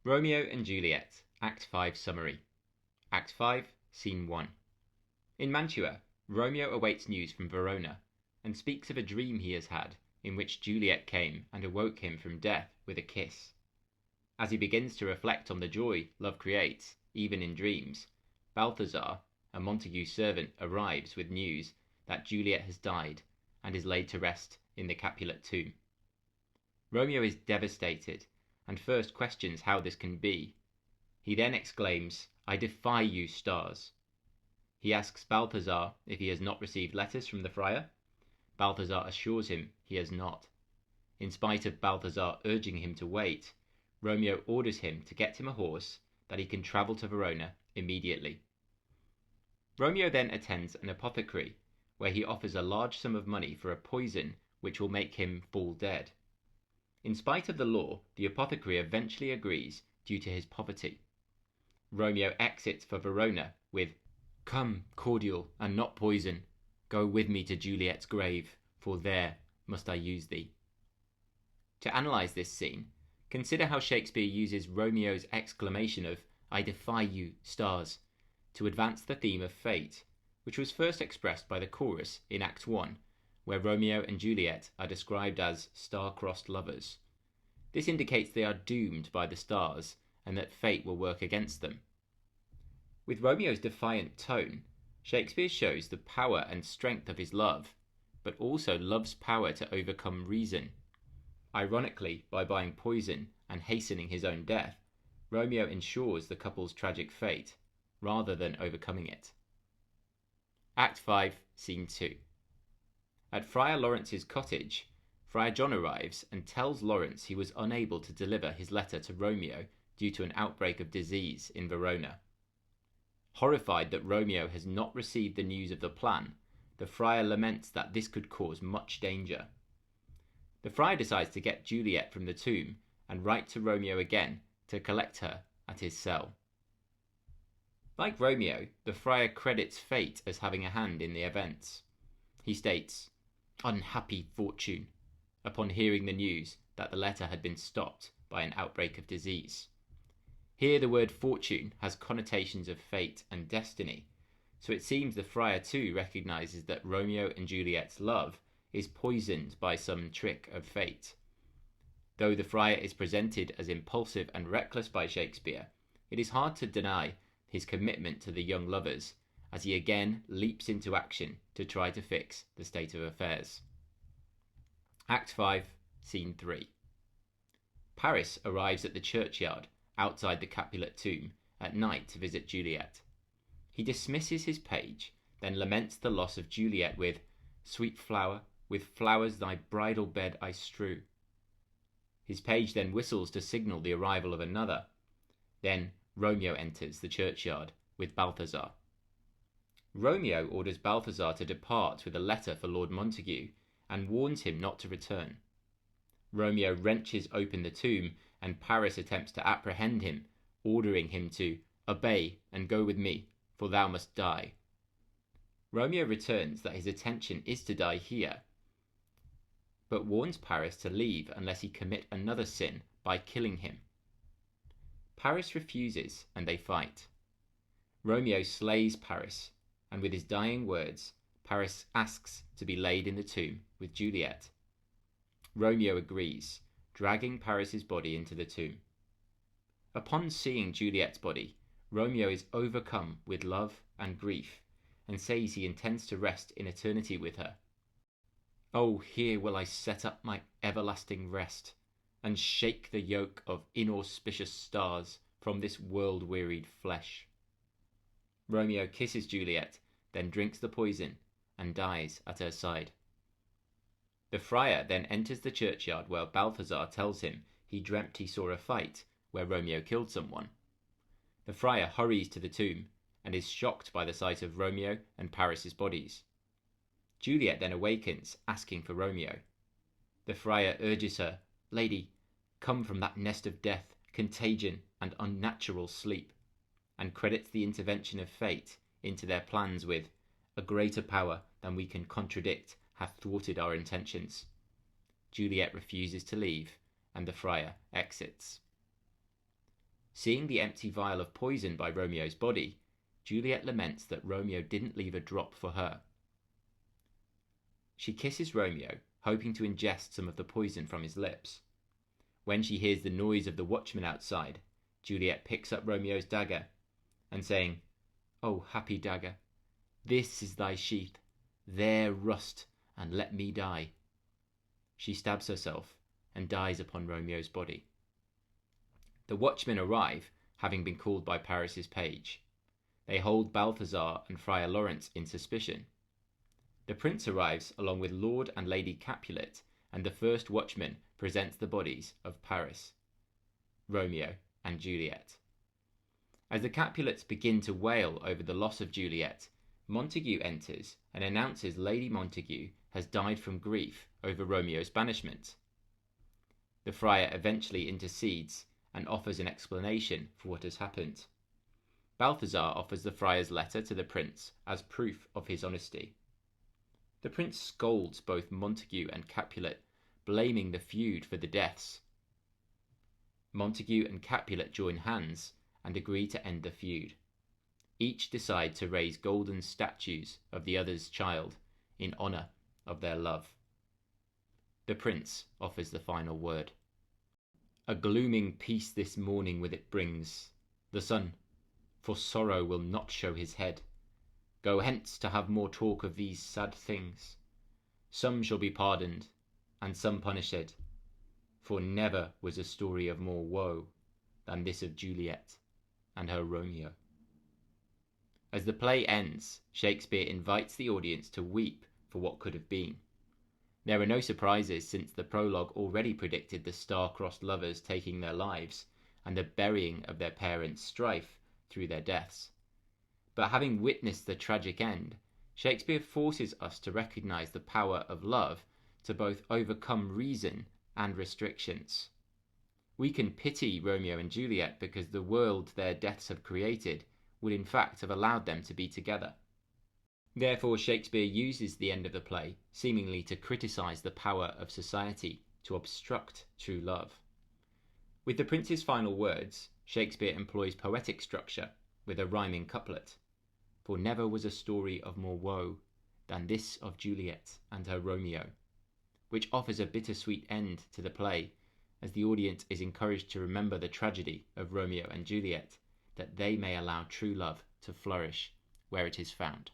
Romeo and Juliet, Act 5 Summary. Act 5, Scene 1. In Mantua, Romeo awaits news from Verona, and speaks of a dream he has had, in which Juliet came and awoke him from death with a kiss. As he begins to reflect on the joy love creates, even in dreams, Balthazar, a Montague's servant, arrives with news that Juliet has died and is laid to rest in the Capulet tomb. Romeo is devastated and first questions how this can be. He then exclaims, "I defy you, stars." He asks Balthazar if he has not received letters from the friar. Balthazar assures him he has not. In spite of Balthazar urging him to wait, Romeo orders him to get him a horse that he can travel to Verona immediately. Romeo then attends an apothecary, where he offers a large sum of money for a poison which will make him fall dead. In spite of the law, the apothecary eventually agrees due to his poverty. Romeo exits for Verona with, "Come, cordial, and not poison. Go with me to Juliet's grave, for there must I use thee." To analyse this scene, consider how Shakespeare uses Romeo's exclamation of, "I defy you, stars," to advance the theme of fate, which was first expressed by the chorus in Act 1, where Romeo and Juliet are described as star-crossed lovers. This indicates they are doomed by the stars and that fate will work against them. With Romeo's defiant tone, Shakespeare shows the power and strength of his love, but also love's power to overcome reason. Ironically, by buying poison and hastening his own death, Romeo ensures the couple's tragic fate, rather than overcoming it. Act 5, Scene 2. At Friar Laurence's cottage, Friar John arrives and tells Laurence he was unable to deliver his letter to Romeo due to an outbreak of disease in Verona. Horrified that Romeo has not received the news of the plan, the friar laments that this could cause much danger. The friar decides to get Juliet from the tomb and write to Romeo again to collect her at his cell. Like Romeo, the friar credits fate as having a hand in the events. He states, "Unhappy fortune," upon hearing the news that the letter had been stopped by an outbreak of disease. Here the word fortune has connotations of fate and destiny, so it seems the friar too recognizes that Romeo and Juliet's love is poisoned by some trick of fate. Though the friar is presented as impulsive and reckless by Shakespeare, it is hard to deny his commitment to the young lovers, as he again leaps into action to try to fix the state of affairs. Act 5, Scene 3. Paris arrives at the churchyard outside the Capulet tomb at night to visit Juliet. He dismisses his page, then laments the loss of Juliet with, "Sweet flower, with flowers thy bridal bed I strew." His page then whistles to signal the arrival of another. Then Romeo enters the churchyard with Balthazar. Romeo orders Balthazar to depart with a letter for Lord Montague and warns him not to return. Romeo wrenches open the tomb and Paris attempts to apprehend him, ordering him to "obey and go with me, for thou must die." Romeo returns that his intention is to die here, but warns Paris to leave unless he commit another sin by killing him. Paris refuses and they fight. Romeo slays Paris, and with his dying words, Paris asks to be laid in the tomb with Juliet. Romeo agrees, dragging Paris's body into the tomb. Upon seeing Juliet's body, Romeo is overcome with love and grief, and says he intends to rest in eternity with her. "Oh, here will I set up my everlasting rest, and shake the yoke of inauspicious stars from this world-wearied flesh." Romeo kisses Juliet, then drinks the poison, and dies at her side. The friar then enters the churchyard where Balthazar tells him he dreamt he saw a fight where Romeo killed someone. The friar hurries to the tomb and is shocked by the sight of Romeo and Paris's bodies. Juliet then awakens, asking for Romeo. The friar urges her, "Lady, come from that nest of death, contagion, and unnatural sleep," and credits the intervention of fate into their plans with, "A greater power than we can contradict hath thwarted our intentions." Juliet refuses to leave, and the friar exits. Seeing the empty vial of poison by Romeo's body, Juliet laments that Romeo didn't leave a drop for her. She kisses Romeo, hoping to ingest some of the poison from his lips. When she hears the noise of the watchman outside, Juliet picks up Romeo's dagger, and saying, "O happy dagger, this is thy sheath, there rust, and let me die," she stabs herself and dies upon Romeo's body. The watchmen arrive, having been called by Paris's page. They hold Balthazar and Friar Laurence in suspicion. The prince arrives along with Lord and Lady Capulet, and the first watchman presents the bodies of Paris, Romeo, and Juliet. As the Capulets begin to wail over the loss of Juliet, Montague enters and announces Lady Montague has died from grief over Romeo's banishment. The friar eventually intercedes and offers an explanation for what has happened. Balthazar offers the friar's letter to the prince as proof of his honesty. The prince scolds both Montague and Capulet, blaming the feud for the deaths. Montague and Capulet join hands and agree to end the feud. Each decide to raise golden statues of the other's child in honor of their love. The prince offers the final word. "A glooming peace this morning with it brings the sun, for sorrow will not show his head. Go hence to have more talk of these sad things. Some shall be pardoned, and some punished, for never was a story of more woe than this of Juliet and her Romeo." As the play ends, Shakespeare invites the audience to weep for what could have been. There are no surprises, since the prologue already predicted the star-crossed lovers taking their lives and the burying of their parents' strife through their deaths. But having witnessed the tragic end, Shakespeare forces us to recognize the power of love to both overcome reason and restrictions. We can pity Romeo and Juliet because the world their deaths have created would in fact have allowed them to be together. Therefore, Shakespeare uses the end of the play seemingly to criticize the power of society to obstruct true love. With the prince's final words, Shakespeare employs poetic structure with a rhyming couplet. "For never was a story of more woe than this of Juliet and her Romeo," which offers a bittersweet end to the play, as the audience is encouraged to remember the tragedy of Romeo and Juliet, that they may allow true love to flourish where it is found.